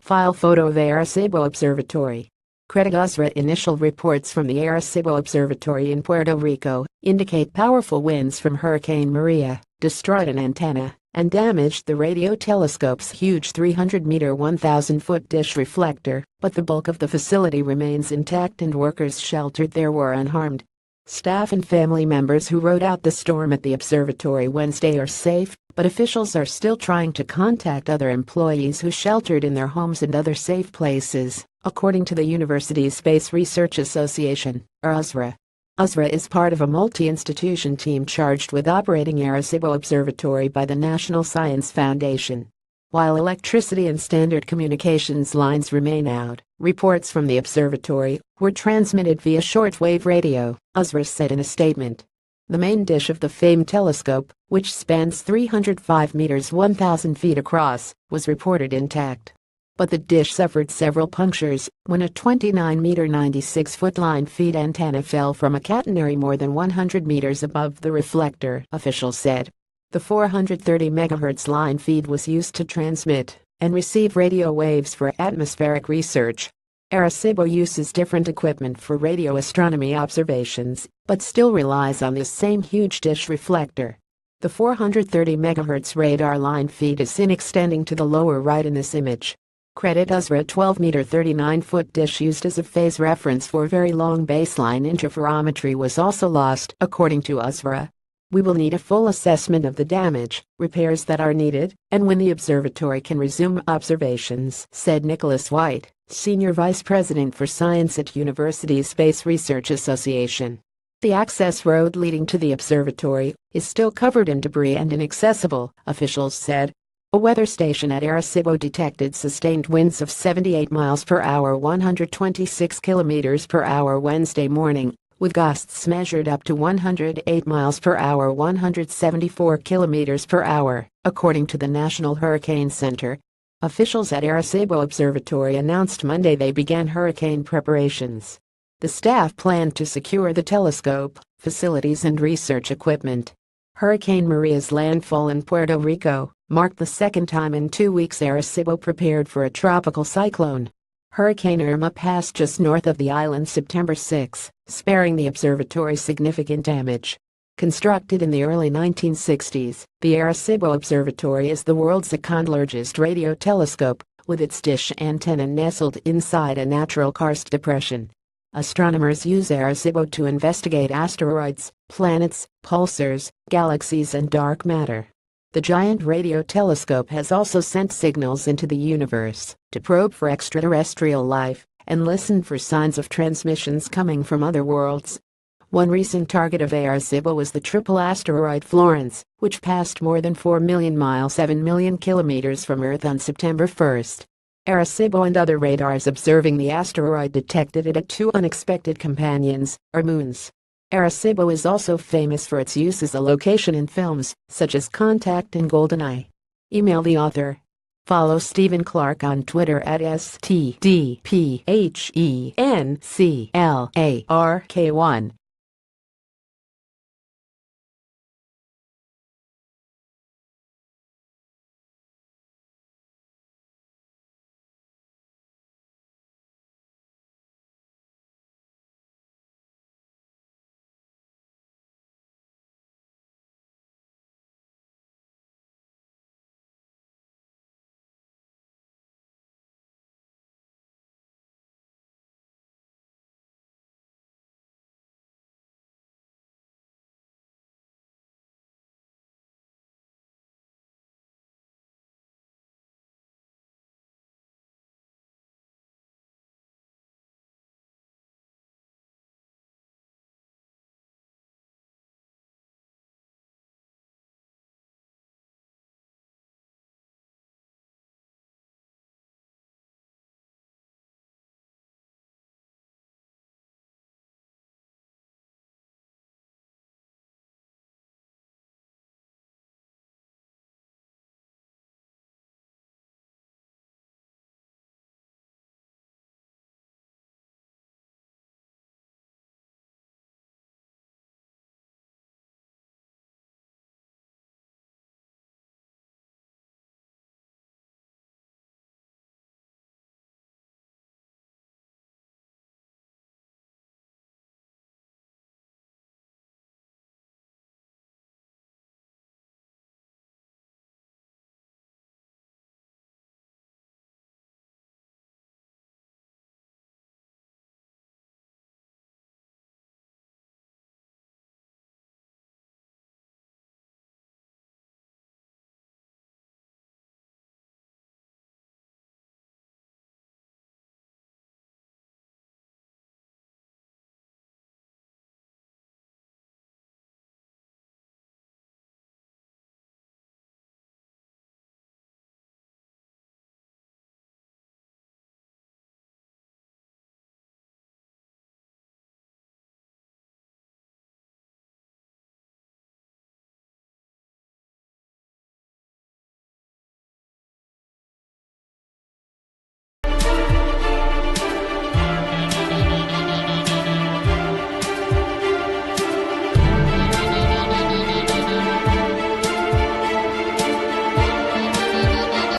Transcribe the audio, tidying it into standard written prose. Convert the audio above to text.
File photo of Arecibo Observatory. Credit USRA Initial reports from the Arecibo Observatory in Puerto Rico indicate powerful winds from Hurricane Maria destroyed an antenna and damaged the radio telescope's huge 300-meter 1,000-foot dish reflector, but the bulk of the facility remains intact and workers sheltered there were unharmed. Staff and family members who rode out the storm at the observatory Wednesday are safe, but officials are still trying to contact other employees who sheltered in their homes and other safe places, according to the university's Space Research Association, or USRA. USRA is part of a multi-institution team charged with operating Arecibo Observatory by the National Science Foundation. While electricity and standard communications lines remain out, reports from the observatory were transmitted via shortwave radio, USRA said in a statement. The main dish of the famed telescope, which spans 305 meters 1,000 feet across, was reported intact. But the dish suffered several punctures when a 29-meter 96-foot line-feed antenna fell from a catenary more than 100 meters above the reflector, officials said. The 430 MHz line feed was used to transmit and receive radio waves for atmospheric research. Arecibo uses different equipment for radio astronomy observations, but still relies on this same huge dish reflector. The 430 MHz radar line feed is seen extending to the lower right in this image. Credit USRA 12-meter 39-foot dish used as a phase reference for very long baseline interferometry was also lost, according to USRA. We will need a full assessment of the damage, repairs that are needed, and when the observatory can resume observations, said Nicholas White, Senior Vice President for Science at University's Space Research Association. The access road leading to the observatory is still covered in debris and inaccessible, officials said. A weather station at Arecibo detected sustained winds of 78 miles per hour 126 kilometers per hour Wednesday morning, with gusts measured up to 108 miles per hour 174 kilometers per hour, according to the National Hurricane Center. Officials at Arecibo Observatory announced Monday they began hurricane preparations. The staff planned to secure the telescope, facilities and research equipment. Hurricane Maria's landfall in Puerto Rico marked the second time in 2 weeks Arecibo prepared for a tropical cyclone. Hurricane Irma passed just north of the island September 6, sparing the observatory significant damage. Constructed in the early 1960s, the Arecibo Observatory is the world's second-largest radio telescope, with its dish antenna nestled inside a natural karst depression. Astronomers use Arecibo to investigate asteroids, planets, pulsars, galaxies and dark matter. The giant radio telescope has also sent signals into the universe to probe for extraterrestrial life and listen for signs of transmissions coming from other worlds. One recent target of Arecibo was the triple asteroid Florence, which passed more than 4 million miles 7 million kilometers from Earth on September 1. Arecibo and other radars observing the asteroid detected it at 2 unexpected companions, or moons. Arecibo is also famous for its use as a location in films, such as Contact and GoldenEye. Email the author. Follow Stephen Clark on Twitter at STDPHENCLARK1.